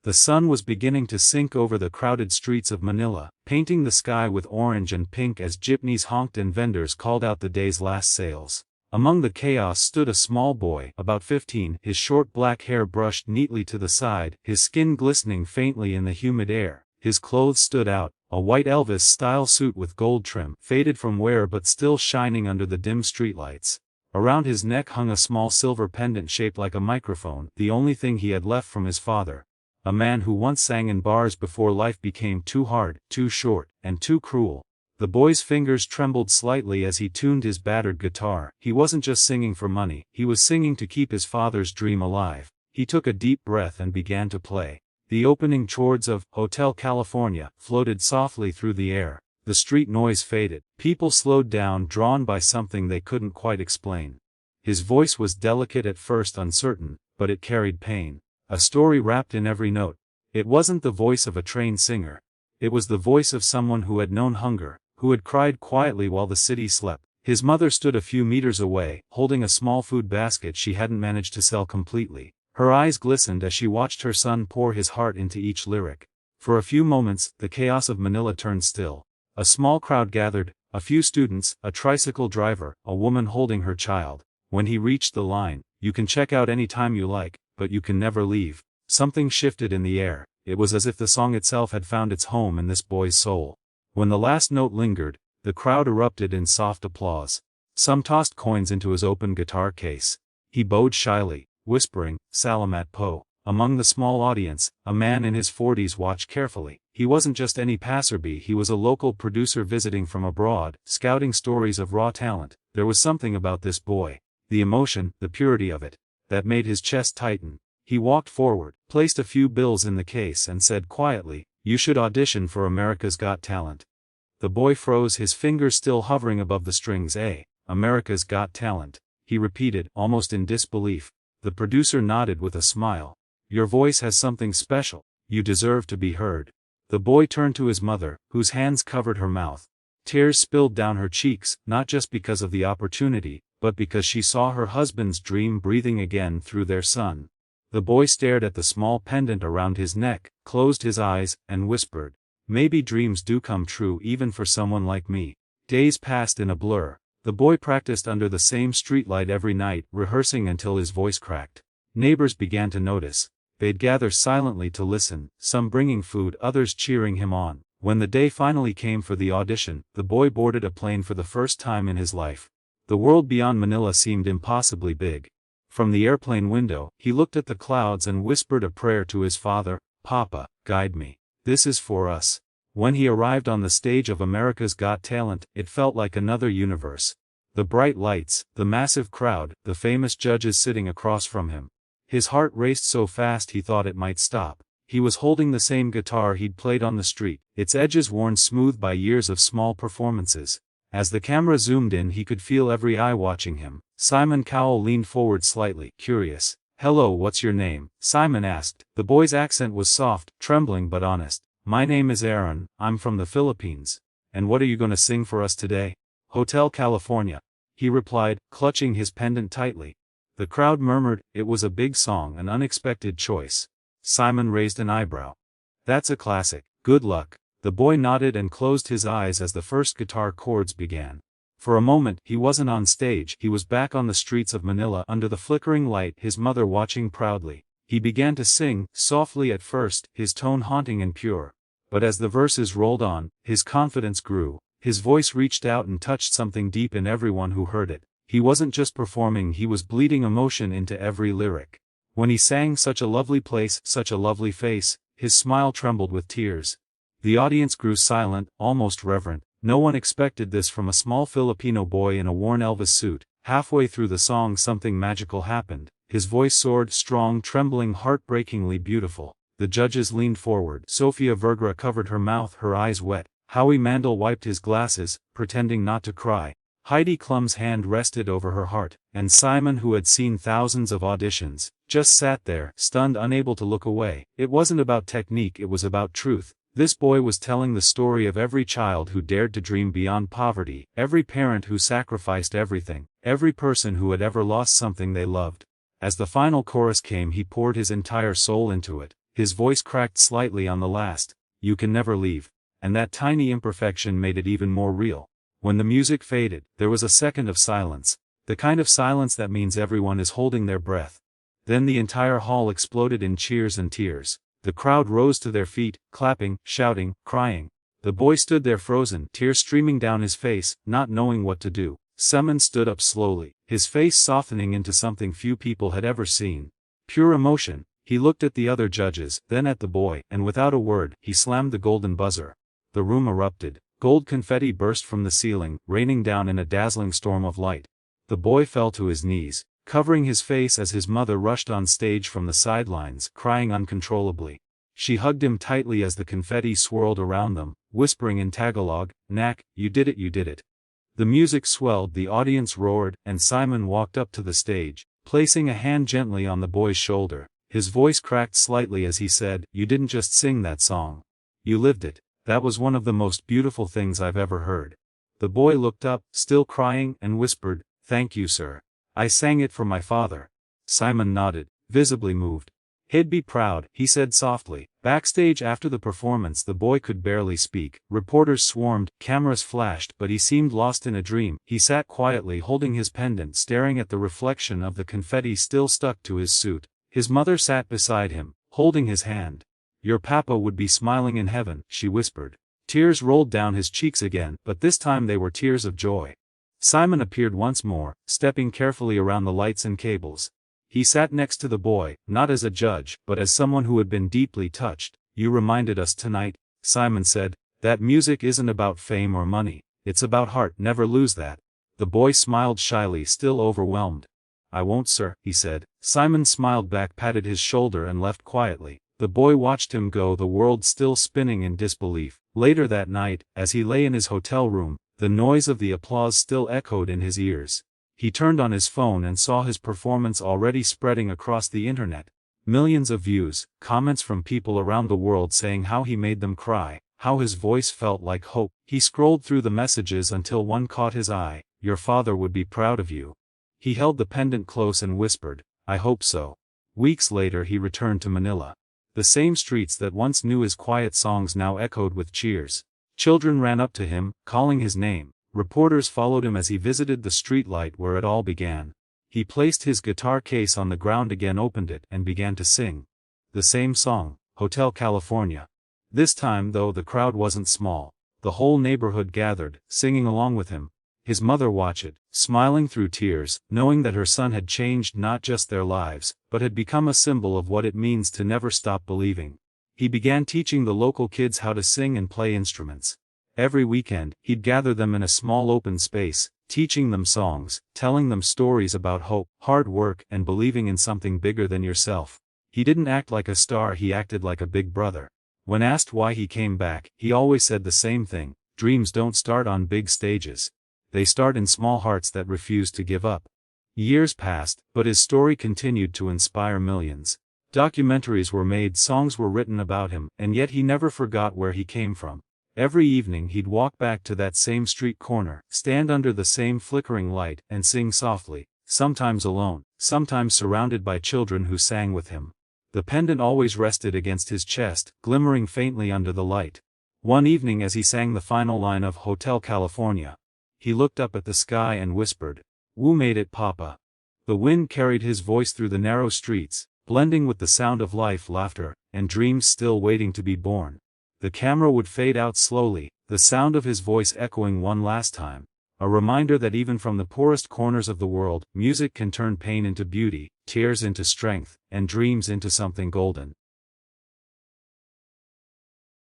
The sun was beginning to sink over the crowded streets of Manila, painting the sky with orange and pink as jeepneys honked and vendors called out the day's last sales. Among the chaos stood a small boy, about 15, his short black hair brushed neatly to the side, his skin glistening faintly in the humid air. His clothes stood out, a white Elvis-style suit with gold trim, faded from wear but still shining under the dim streetlights. Around his neck hung a small silver pendant shaped like a microphone, the only thing he had left from his father. A man who once sang in bars before life became too hard, too short, and too cruel. The boy's fingers trembled slightly as he tuned his battered guitar. He wasn't just singing for money, he was singing to keep his father's dream alive. He took a deep breath and began to play. The opening chords of Hotel California floated softly through the air. The street noise faded. People slowed down, drawn by something they couldn't quite explain. His voice was delicate at first, uncertain, but it carried pain. A story wrapped in every note. It wasn't the voice of a trained singer. It was the voice of someone who had known hunger, who had cried quietly while the city slept. His mother stood a few meters away, holding a small food basket she hadn't managed to sell completely. Her eyes glistened as she watched her son pour his heart into each lyric. For a few moments, the chaos of Manila turned still. A small crowd gathered, a few students, a tricycle driver, a woman holding her child. When he reached the line, "You can check out any time you like, but you can never leave," something shifted in the air. It was as if the song itself had found its home in this boy's soul. When the last note lingered, the crowd erupted in soft applause. Some tossed coins into his open guitar case. He bowed shyly, whispering, "Salamat po." Among the small audience, a man in his 40s watched carefully. He wasn't just any passerby, he was a local producer visiting from abroad, scouting stories of raw talent. There was something about this boy, the emotion, the purity of it, that made his chest tighten. He walked forward, placed a few bills in the case and said quietly, "You should audition for America's Got Talent." The boy froze, his fingers still hovering above the strings. America's Got Talent," he repeated, almost in disbelief. The producer nodded with a smile. "Your voice has something special. You deserve to be heard." The boy turned to his mother, whose hands covered her mouth. Tears spilled down her cheeks, not just because of the opportunity, but because she saw her husband's dream breathing again through their son. The boy stared at the small pendant around his neck, closed his eyes, and whispered, "Maybe dreams do come true even for someone like me." Days passed in a blur. The boy practiced under the same streetlight every night, rehearsing until his voice cracked. Neighbors began to notice. They'd gather silently to listen, some bringing food, others cheering him on. When the day finally came for the audition, the boy boarded a plane for the first time in his life. The world beyond Manila seemed impossibly big. From the airplane window, he looked at the clouds and whispered a prayer to his father, "Papa, guide me. This is for us." When he arrived on the stage of America's Got Talent, it felt like another universe. The bright lights, the massive crowd, the famous judges sitting across from him. His heart raced so fast he thought it might stop. He was holding the same guitar he'd played on the street, its edges worn smooth by years of small performances. As the camera zoomed in, he could feel every eye watching him. Simon Cowell leaned forward slightly, curious. "Hello, what's your name?" Simon asked. The boy's accent was soft, trembling but honest. "My name is Aaron, I'm from the Philippines. And what are you going to sing for us today?" "Hotel California," he replied, clutching his pendant tightly. The crowd murmured. It was a big song, an unexpected choice. Simon raised an eyebrow. "That's a classic. Good luck." The boy nodded and closed his eyes as the first guitar chords began. For a moment, he wasn't on stage, he was back on the streets of Manila under the flickering light, his mother watching proudly. He began to sing, softly at first, his tone haunting and pure. But as the verses rolled on, his confidence grew. His voice reached out and touched something deep in everyone who heard it. He wasn't just performing, he was bleeding emotion into every lyric. When he sang "Such a Lovely Place, Such a Lovely Face," his smile trembled with tears. The audience grew silent, almost reverent. No one expected this from a small Filipino boy in a worn Elvis suit. Halfway through the song something magical happened. His voice soared, strong, trembling, heartbreakingly beautiful. The judges leaned forward. Sofia Vergara covered her mouth, her eyes wet. Howie Mandel wiped his glasses, pretending not to cry. Heidi Klum's hand rested over her heart, and Simon, who had seen thousands of auditions, just sat there, stunned, unable to look away. It wasn't about technique, it was about truth. This boy was telling the story of every child who dared to dream beyond poverty, every parent who sacrificed everything, every person who had ever lost something they loved. As the final chorus came, he poured his entire soul into it. His voice cracked slightly on the last, "You can never leave," and that tiny imperfection made it even more real. When the music faded, there was a second of silence, the kind of silence that means everyone is holding their breath. Then the entire hall exploded in cheers and tears. The crowd rose to their feet, clapping, shouting, crying. The boy stood there frozen, tears streaming down his face, not knowing what to do. Simon stood up slowly, his face softening into something few people had ever seen. Pure emotion. He looked at the other judges, then at the boy, and without a word, he slammed the golden buzzer. The room erupted. Gold confetti burst from the ceiling, raining down in a dazzling storm of light. The boy fell to his knees, covering his face as his mother rushed on stage from the sidelines, crying uncontrollably. She hugged him tightly as the confetti swirled around them, whispering in Tagalog, "Nak, you did it, you did it." The music swelled, the audience roared, and Simon walked up to the stage, placing a hand gently on the boy's shoulder. His voice cracked slightly as he said, "You didn't just sing that song. You lived it. That was one of the most beautiful things I've ever heard." The boy looked up, still crying, and whispered, "Thank you, sir. I sang it for my father." Simon nodded, visibly moved. "He'd be proud," he said softly. Backstage after the performance, the boy could barely speak. Reporters swarmed, cameras flashed, but he seemed lost in a dream. He sat quietly holding his pendant, staring at the reflection of the confetti still stuck to his suit. His mother sat beside him, holding his hand. "Your papa would be smiling in heaven," she whispered. Tears rolled down his cheeks again, but this time they were tears of joy. Simon appeared once more, stepping carefully around the lights and cables. He sat next to the boy, not as a judge, but as someone who had been deeply touched. "You reminded us tonight," Simon said, "that music isn't about fame or money. It's about heart. Never lose that." The boy smiled shyly, still overwhelmed. "I won't, sir," he said. Simon smiled back, patted his shoulder and left quietly. The boy watched him go, the world still spinning in disbelief. Later that night, as he lay in his hotel room, the noise of the applause still echoed in his ears. He turned on his phone and saw his performance already spreading across the internet. Millions of views, comments from people around the world saying how he made them cry, how his voice felt like hope. He scrolled through the messages until one caught his eye. "Your father would be proud of you." He held the pendant close and whispered, "I hope so." Weeks later he returned to Manila. The same streets that once knew his quiet songs now echoed with cheers. Children ran up to him, calling his name. Reporters followed him as he visited the streetlight where it all began. He placed his guitar case on the ground again, opened it, and began to sing. The same song, Hotel California. This time, though, the crowd wasn't small. The whole neighborhood gathered, singing along with him. His mother watched it, smiling through tears, knowing that her son had changed not just their lives, but had become a symbol of what it means to never stop believing. He began teaching the local kids how to sing and play instruments. Every weekend, he'd gather them in a small open space, teaching them songs, telling them stories about hope, hard work, and believing in something bigger than yourself. He didn't act like a star, he acted like a big brother. When asked why he came back, he always said the same thing: dreams don't start on big stages. They start in small hearts that refuse to give up. Years passed, but his story continued to inspire millions. Documentaries were made, songs were written about him, and yet he never forgot where he came from. Every evening he'd walk back to that same street corner, stand under the same flickering light, and sing softly, sometimes alone, sometimes surrounded by children who sang with him. The pendant always rested against his chest, glimmering faintly under the light. One evening as he sang the final line of Hotel California, he looked up at the sky and whispered, "Who made it, Papa?" The wind carried his voice through the narrow streets, blending with the sound of life, laughter, and dreams still waiting to be born. The camera would fade out slowly, the sound of his voice echoing one last time. A reminder that even from the poorest corners of the world, music can turn pain into beauty, tears into strength, and dreams into something golden.